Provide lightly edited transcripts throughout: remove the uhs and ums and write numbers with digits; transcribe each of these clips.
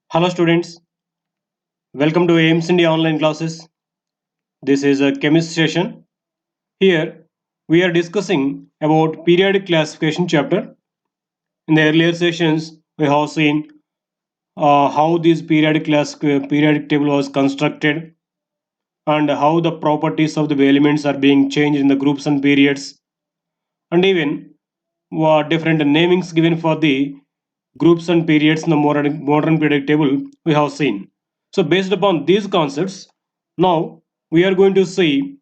Hello students, welcome to AIMS India online classes. This is a chemistry session. Here we are discussing about periodic classification chapter. In the earlier sessions we have seen how this periodic table was constructed and how the properties of the elements are being changed in the groups and periods, and even what different namings given for the groups and periods in the modern periodic table we have seen. So based upon these concepts, now we are going to see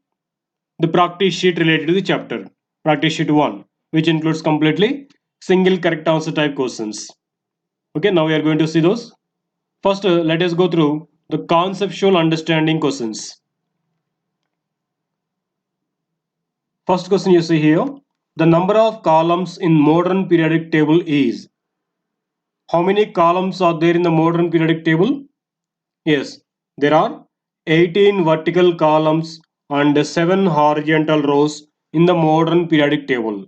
the practice sheet related to the chapter, practice sheet 1, which includes completely single correct answer type questions. Okay, now we are going to see those. First, let us go through the conceptual understanding questions. First question you see here, the number of columns in modern periodic table is. How many columns are there in the modern periodic table? Yes, there are 18 vertical columns and 7 horizontal rows in the modern periodic table.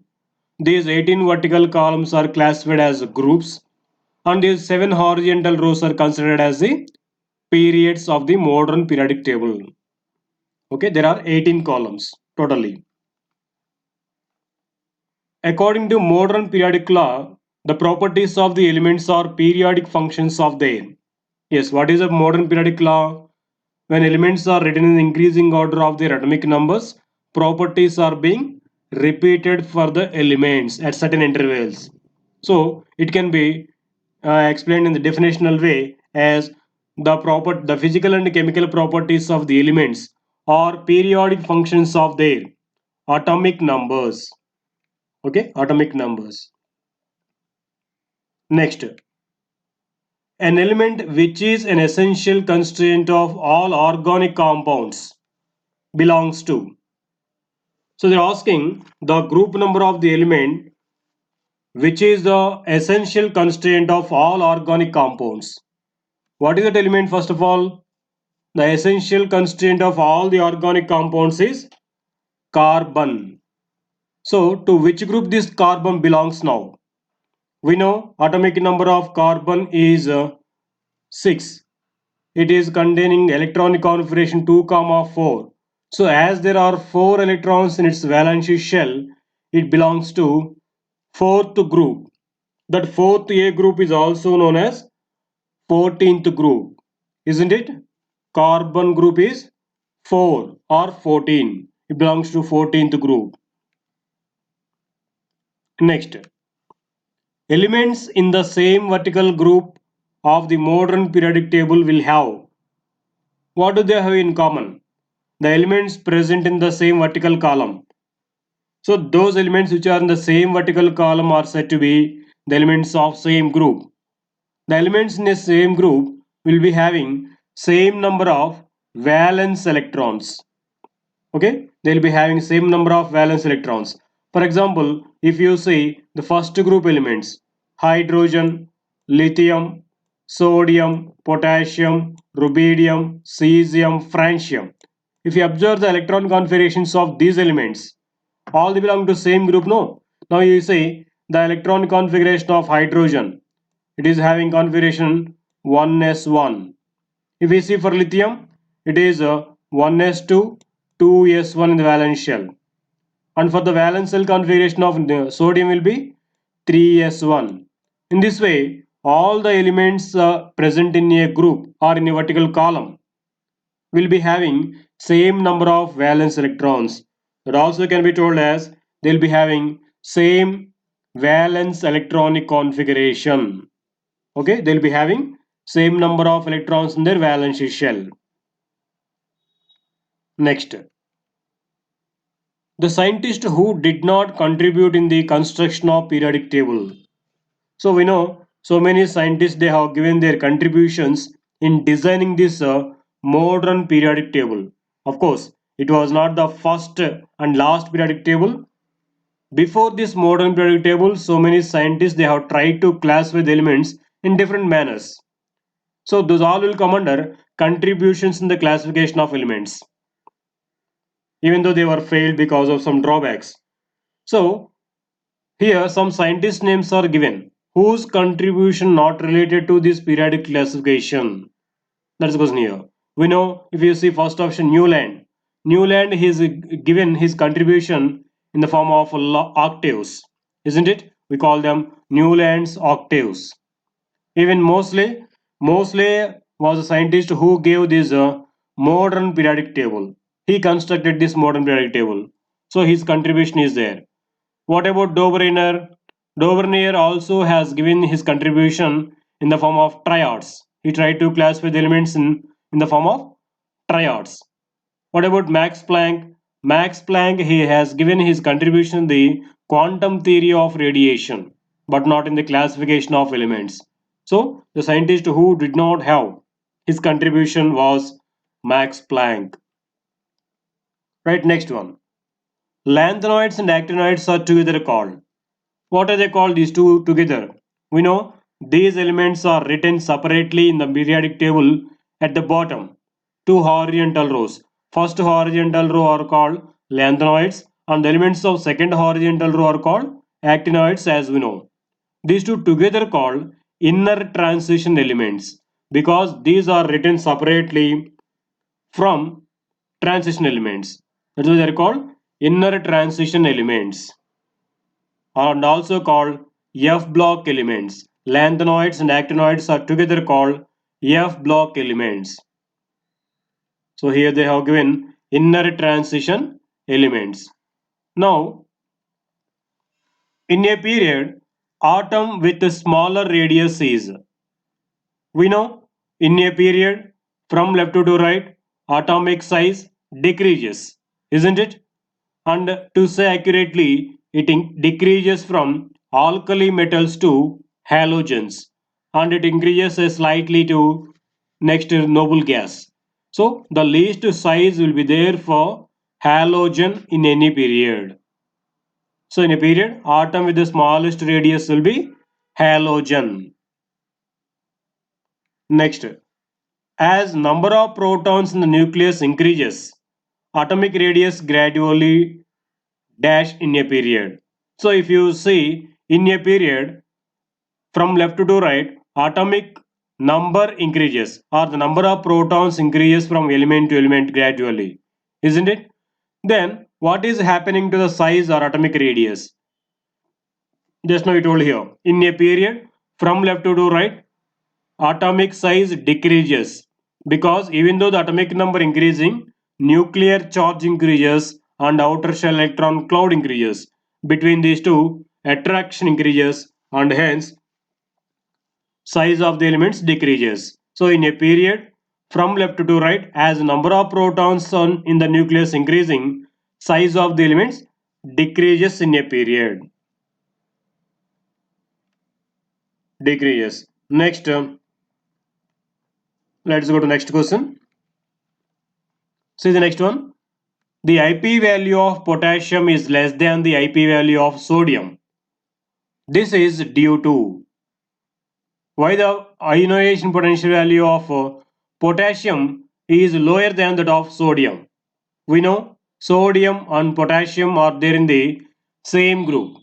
These 18 vertical columns are classified as groups, and these 7 horizontal rows are considered as the periods of the modern periodic table. Okay, there are 18 columns totally. According to modern periodic law, the properties of the elements are periodic functions of their. Yes, what is a modern periodic law? When elements are written in increasing order of their atomic numbers, properties are being repeated for the elements at certain intervals. So it can be explained in the definitional way as the physical and chemical properties of the elements are periodic functions of their atomic numbers. Okay, atomic numbers. Next, an element which is an essential constraint of all organic compounds belongs to. So they're asking the group number of the element which is the essential constraint of all organic compounds. What is that element first of all? The essential constraint of all the organic compounds is carbon. So to which group this carbon belongs now? We know atomic number of carbon is 6. It is containing electronic configuration 2, 4. So as there are 4 electrons in its valence shell, it belongs to fourth group. That fourth A group is also known as 14th group, isn't it? Carbon group is 4 or 14. It belongs to 14th group. Next, elements in the same vertical group of the modern periodic table will have. What do they have in common? The elements present in the same vertical column. So those elements which are in the same vertical column are said to be the elements of same group. The elements in the same group will be having same number of valence electrons. Okay, they will be having same number of valence electrons. For example, if you see the first group elements, hydrogen, lithium, sodium, potassium, rubidium, cesium, francium. If you observe the electron configurations of these elements, all they belong to same group, no? Now you see the electron configuration of hydrogen. It is having configuration 1s1. If we see for lithium, it is 1s2, 2s1 in the valence shell. And for the valence shell configuration of the sodium will be 3s1. In this way, all the elements present in a group or in a vertical column will be having same number of valence electrons. That also can be told as they will be having same valence electronic configuration. Okay, they will be having same number of electrons in their valence shell. Next, the scientist who did not contribute in the construction of periodic table. So we know so many scientists they have given their contributions in designing this modern periodic table. Of course, it was not the first and last periodic table. Before this modern periodic table, so many scientists they have tried to classify the elements in different manners. So those all will come under contributions in the classification of elements, even though they were failed because of some drawbacks. So here some scientist names are given whose contribution not related to this periodic classification? That's the question here. We know if you see first option Newland. Newland is given his contribution in the form of octaves, isn't it? We call them Newland's octaves. Even Mosley was a scientist who gave this modern periodic table. He constructed this modern periodic table. So his contribution is there. What about Dobriner? Dobriner also has given his contribution in the form of triads. He tried to classify the elements in the form of triads. What about Max Planck? Max Planck, he has given his contribution in the quantum theory of radiation, but not in the classification of elements. So the scientist who did not have his contribution was Max Planck. Right, next one. Lanthanoids and actinoids are together called. What are they called, these two together? We know these elements are written separately in the periodic table at the bottom. Two horizontal rows. First horizontal row are called lanthanoids and the elements of second horizontal row are called actinoids as we know. These two together called inner transition elements because these are written separately from transition elements. That's why they are called inner transition elements and also called F block elements. Lanthanoids and actinoids are together called F block elements. So here they have given inner transition elements. Now, in a period, atom with a smaller radius is, we know in a period from left to right, atomic size decreases, isn't it? And to say accurately, it decreases from alkali metals to halogens and it increases slightly to next noble gas. So the least size will be there for halogen in any period. So in a period, atom with the smallest radius will be halogen. Next, as number of protons in the nucleus increases, atomic radius gradually dash in a period. So if you see in a period from left to right, atomic number increases or the number of protons increases from element to element gradually, isn't it? Then what is happening to the size or atomic radius? Just now we told here in a period from left to right, atomic size decreases because even though the atomic number increasing, nuclear charge increases and outer shell electron cloud increases. Between these two, attraction increases and hence size of the elements decreases. So in a period from left to right, as number of protons in the nucleus increasing, size of the elements decreases in a period. Decreases. Next, let's go to next question. See the next one. The IP value of potassium is less than the IP value of sodium. This is due to why the ionization potential value of potassium is lower than that of sodium. We know sodium and potassium are there in the same group.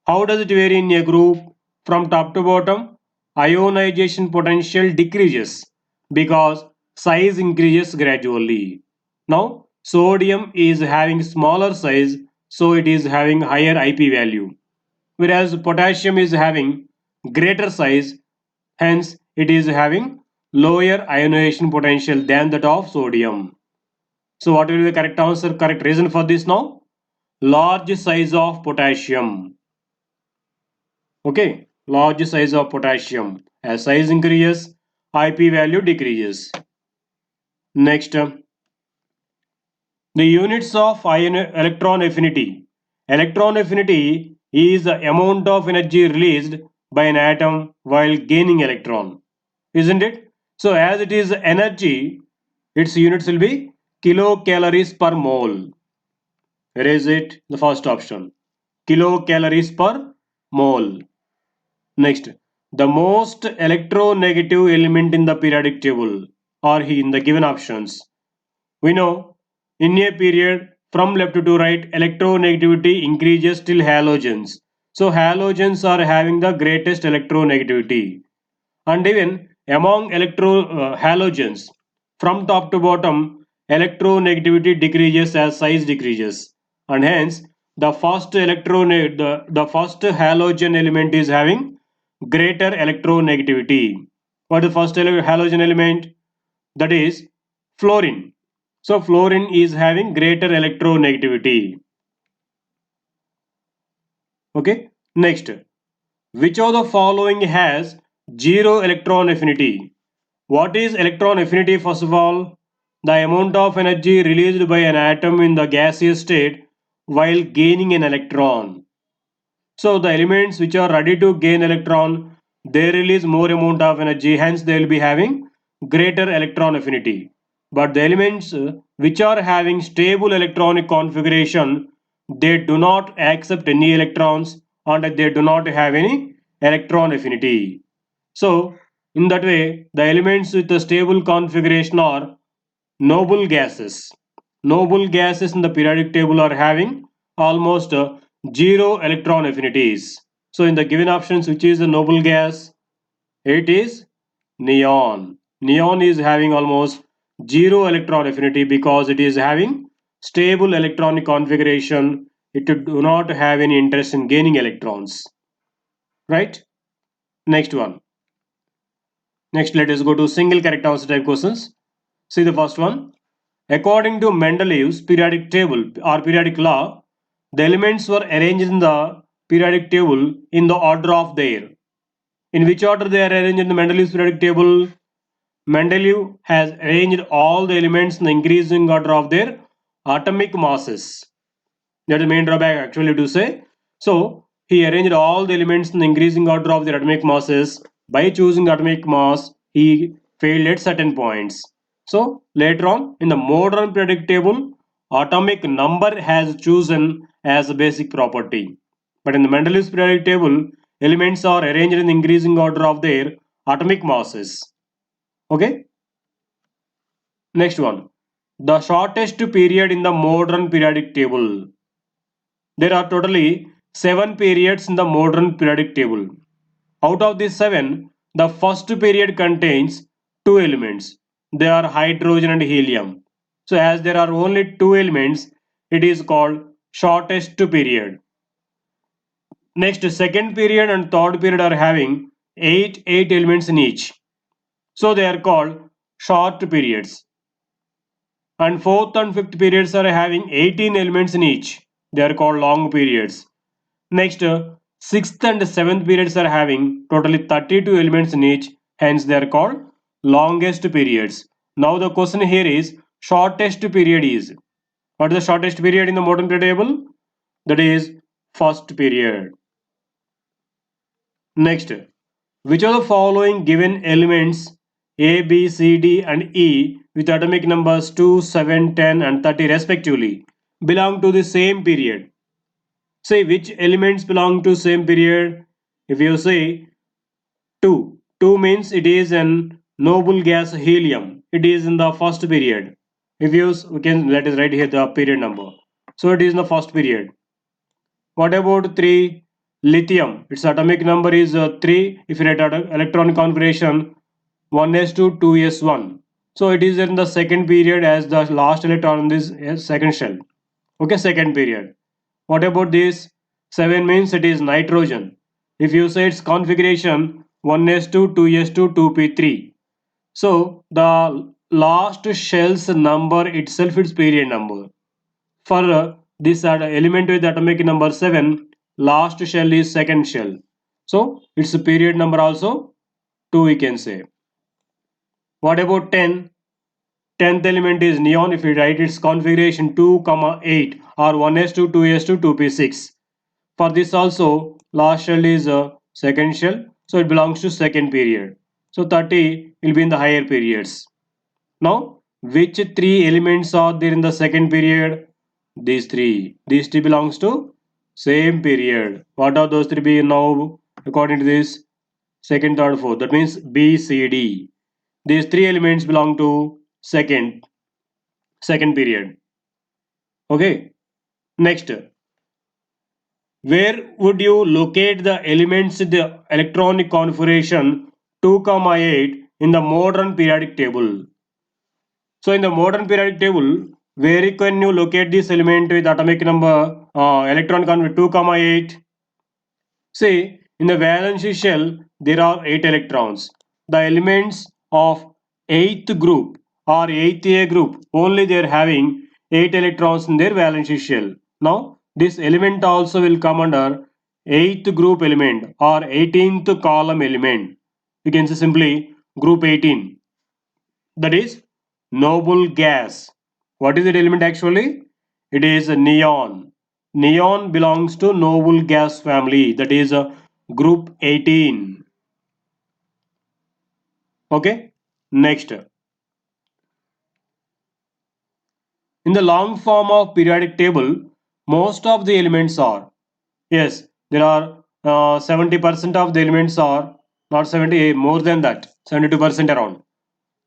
How does it vary in a group from top to bottom? Ionization potential decreases because size increases gradually. Now, sodium is having smaller size, so it is having higher IP value, whereas potassium is having greater size, hence it is having lower ionization potential than that of sodium. So, what will be the correct answer? Correct reason for this now? Large size of potassium. Okay, large size of potassium. As size increases, IP value decreases. Next, the units of ion electron affinity. Electron affinity is the amount of energy released by an atom while gaining electron, isn't it? So as it is energy, its units will be kilocalories per mole. Where is it? The first option. Kilocalories per mole. Next, the most electronegative element in the periodic table are in the given options. We know in a period from left to right, electronegativity increases till halogens. So halogens are having the greatest electronegativity. And even among halogens, from top to bottom, electronegativity decreases as size decreases, and hence the first halogen element is having greater electronegativity. What is the first halogen element? That is fluorine. So fluorine is having greater electronegativity. Okay. Next, which of the following has zero electron affinity? What is electron affinity? First of all, the amount of energy released by an atom in the gaseous state while gaining an electron. So the elements which are ready to gain electron, they release more amount of energy, hence they will be having greater electron affinity. But the elements which are having stable electronic configuration, they do not accept any electrons and they do not have any electron affinity. So in that way, the elements with a stable configuration are noble gases. Noble gases in the periodic table are having almost zero electron affinities. So in the given options, which is the noble gas? It is neon. Neon is having almost zero electron affinity because it is having stable electronic configuration. It do not have any interest in gaining electrons. Right? Next one. Next, let us go to single character answer type questions. See the first one. According to Mendeleev's periodic table or periodic law, the elements were arranged in the periodic table in the order of their. In which order they are arranged in the Mendeleev's periodic table? Mendeleev has arranged all the elements in the increasing order of their atomic masses. That is the main drawback actually to say. So he arranged all the elements in the increasing order of their atomic masses. By choosing atomic mass, he failed at certain points. So later on in the modern periodic table, atomic number has chosen as a basic property. But in the Mendeleev's periodic table, elements are arranged in increasing order of their atomic masses. Okay. Next one. The shortest period in the modern periodic table. There are totally 7 periods in the modern periodic table. Out of these 7, the first period contains 2 elements. They are hydrogen and helium. So as there are only 2 elements, it is called shortest period. Next, second period and third period are having 8 elements in each. So they are called short periods. And fourth and fifth periods are having 18 elements in each. They are called long periods. Next, sixth and seventh periods are having totally 32 elements in each, hence they are called longest periods. Now the question here is shortest period is. What is the shortest period in the modern period table? That is first period. Next, which of the following given elements A, B, C, D and E with atomic numbers 2, 7, 10 and 30 respectively belong to the same period? Say which elements belong to same period. If you say 2, 2 means it is an noble gas helium. It is in the first period. If you we can let us write here the period number. So it is in the first period. What about 3? Lithium. Its atomic number is 3. If you write electron configuration 1s2 2s1. So it is in the second period as the last electron in this second shell. Okay, second period. What about this? 7 means it is nitrogen. If you say its configuration 1s2, 2s2, 2p3. So the last shell's number itself is period number. For this element with atomic number 7, last shell is second shell. So its period number also 2 we can say. What about 10? 10th element is neon. If you write its configuration 2, 8 or 1s2, 2s2, 2p6. For this also last shell is a second shell, so it belongs to second period. So 30 will be in the higher periods. Now which 3 elements are there in the second period? These 3. These 3 belongs to same period. What are those 3 be now according to this? Second, third, fourth. That means B, C, D. These 3 elements belong to second period. Okay. Next, Where would you locate the elements in the electronic configuration 2, 8 in the modern periodic table? So in the modern periodic table, where can you locate this element with atomic number electron configuration 2, 8? See, in the valence shell, there are 8 electrons. The elements of 8th group or 8th A group, only they are having 8 electrons in their valence shell. Now, this element also will come under 8th group element or 18th column element. You can say simply group 18. That is noble gas. What is that element actually? It is a neon. Neon belongs to noble gas family, that is group 18. Okay, next. In the long form of periodic table, most of the elements are, yes, there are 70% of the elements are, not 70, more than that, 72% around.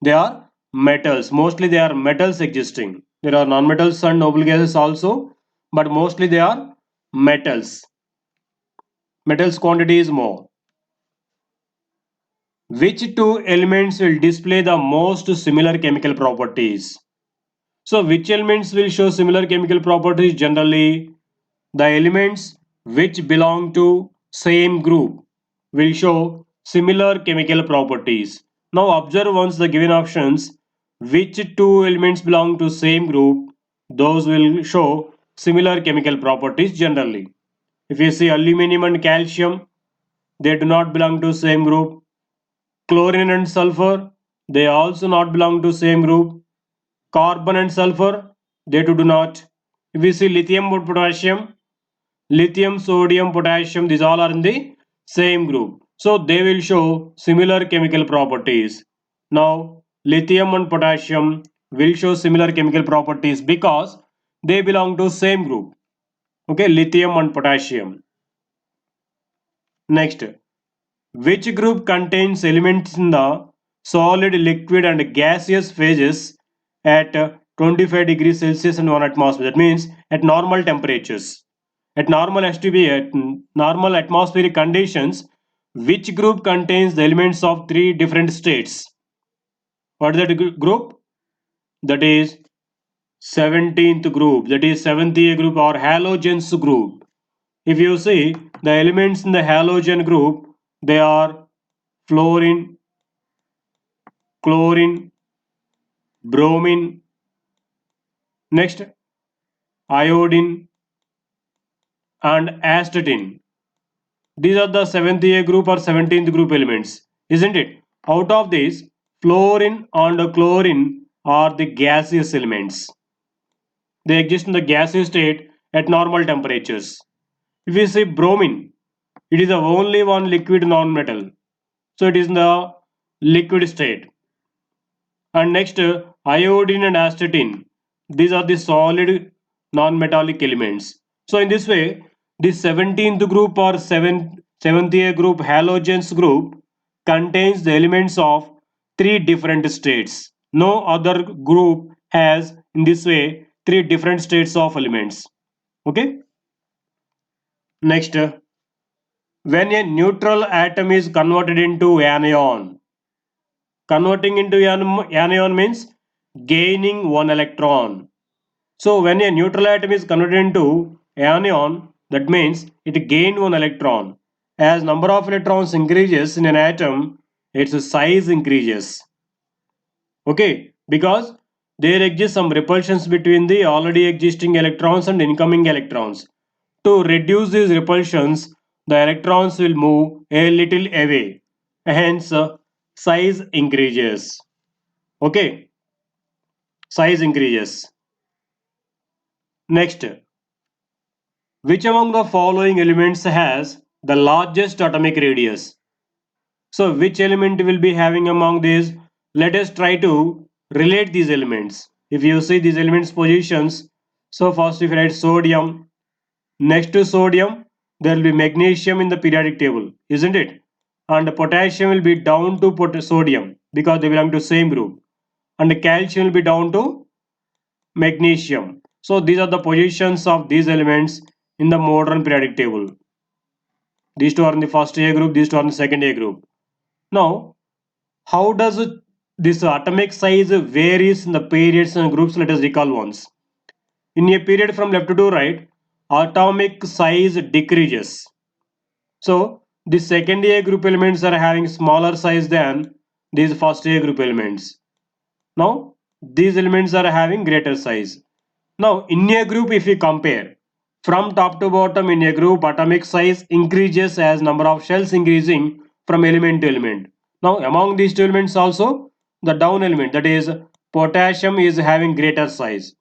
They are metals. Mostly they are metals existing. There are non-metals and noble gases also, but mostly they are metals. Metals quantity is more. Which two elements will display the most similar chemical properties? So which elements will show similar chemical properties? Generally, the elements which belong to same group will show similar chemical properties. Now observe once the given options, which two elements belong to same group, those will show similar chemical properties generally. If you see aluminum and calcium, they do not belong to same group. Chlorine and sulfur, they also not belong to same group. Carbon and sulfur, they too do not. If we see lithium and potassium, lithium, sodium, potassium, these all are in the same group. So they will show similar chemical properties. Now, lithium and potassium will show similar chemical properties because they belong to same group. Okay, lithium and potassium. Next, which group contains elements in the solid, liquid and gaseous phases at 25 degrees Celsius and 1 atmosphere? That means at normal temperatures. At normal STB, at normal atmospheric conditions, which group contains the elements of three different states? What is that group? That is 17th group. That is 7th A group or halogens group. If you see the elements in the halogen group, they are fluorine, chlorine, bromine, next iodine and astatine. These are the 7th A group or 17th group elements, isn't it? Out of these, fluorine and chlorine are the gaseous elements. They exist in the gaseous state at normal temperatures. If we say bromine, it is the only one liquid non-metal. So it is in the liquid state. And next, iodine and astatine. These are the solid non-metallic elements. So in this way, the 17th group or 7th A group halogens group contains the elements of three different states. No other group has in this way three different states of elements. Okay. Next, when a neutral atom is converted into anion, converting into anion means gaining one electron. So when a neutral atom is converted into anion, that means it gained one electron. As number of electrons increases in an atom, its size increases. Okay, because there exists some repulsions between the already existing electrons and incoming electrons. To reduce these repulsions, the electrons will move a little away. Hence, size increases. Okay, size increases. Next, which among the following elements has the largest atomic radius? So which element will be having among these? Let us try to relate these elements. If you see these elements positions, so first if you write sodium, next to sodium there will be magnesium in the periodic table, isn't it? And potassium will be down to sodium because they belong to same group. And calcium will be down to magnesium. So these are the positions of these elements in the modern periodic table. These two are in the first A group, these two are in the second A group. Now, how does this atomic size varies in the periods and groups? Let us recall once. In a period from left to right, atomic size decreases. So, the second A group elements are having smaller size than these first A group elements. Now, these elements are having greater size. Now, in a group, if we compare from top to bottom in a group, atomic size increases as number of shells increasing from element to element. Now, among these two elements also, the down element, that is potassium, is having greater size.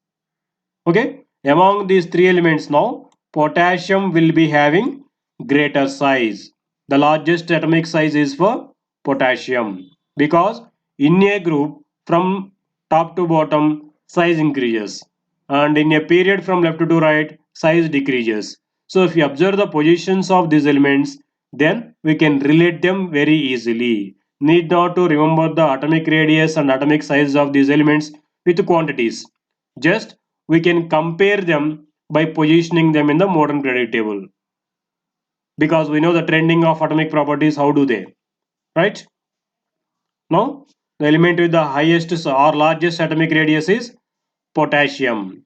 Okay, among these three elements now, potassium will be having greater size. The largest atomic size is for potassium, because in a group from top to bottom size increases, and in a period from left to right size decreases. So if you observe the positions of these elements, then we can relate them very easily. Need not to remember the atomic radius and atomic size of these elements with quantities. Just we can compare them by positioning them in the modern periodic table, because we know the trending of atomic properties. How do they, right? Now, the element with the highest or largest atomic radius is potassium.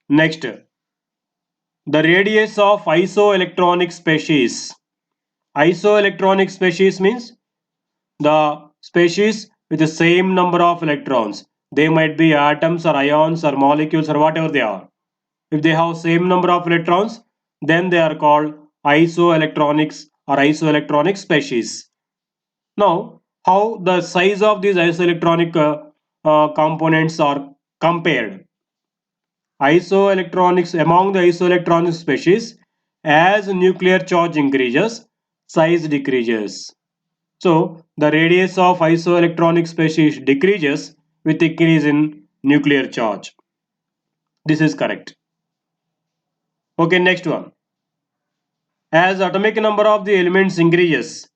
Next, the radius of isoelectronic species. Isoelectronic species means the species with the same number of electrons. They might be atoms or ions or molecules or whatever they are. If they have same number of electrons, then they are called isoelectronics or isoelectronic species. Now, how the size of these isoelectronic components are compared. Isoelectronics, among the isoelectronic species, as nuclear charge increases, size decreases. So the radius of isoelectronic species decreases with increase in nuclear charge. This is correct. Okay, next one. As atomic number of the elements increases,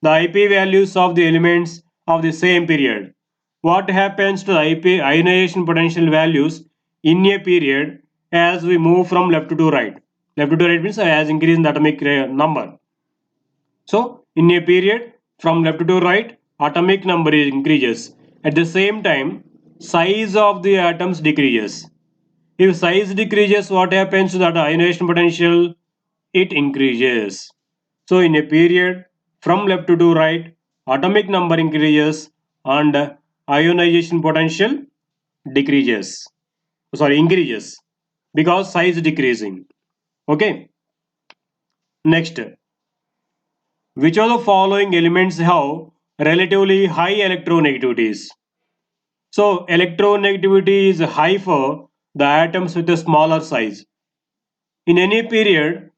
the IP values of the elements of the same period. What happens to the IP ionization potential values in a period as we move from left to right? Left to right means as increase in the atomic number. So in a period from left to right, atomic number increases. At the same time, size of the atoms decreases. If size decreases, what happens to that ionization potential? It increases. So in a period from left to right, atomic number increases and ionization potential decreases. Sorry, increases because size decreasing. Okay. Next, which of the following elements have relatively high electronegativities? So electronegativity is high for the atoms with a smaller size. In any period,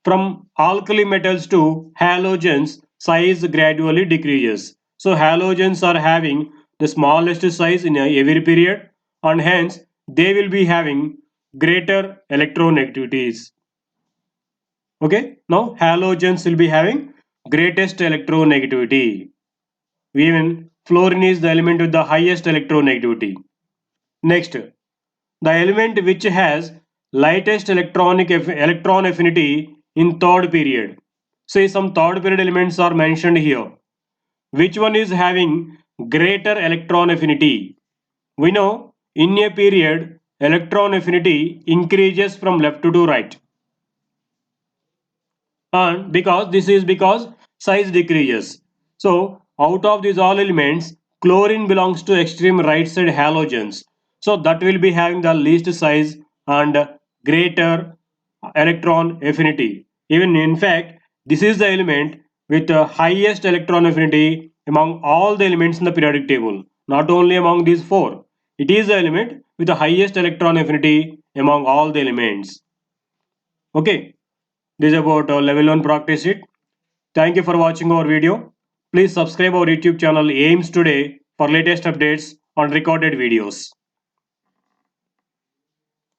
from alkali metals to halogens, size gradually decreases. So halogens are having the smallest size in every period, and hence they will be having greater electronegativities. Okay, now halogens will be having greatest electronegativity. Even fluorine is the element with the highest electronegativity. Next, the element which has lightest electron affinity in third period. Say some third period elements are mentioned here. Which one is having greater electron affinity? We know in a period electron affinity increases from left to right, and because size decreases. So out of these all elements, chlorine belongs to extreme right side halogens, so that will be having the least size and greater electron affinity. Even in fact, this is the element with the highest electron affinity among all the elements in the periodic table, not only among these four. It is the element with the highest electron affinity among all the elements. Okay, this is about level 1 practice sheet. Thank you for watching our video. Please subscribe our YouTube channel AIMS Today for latest updates on recorded videos.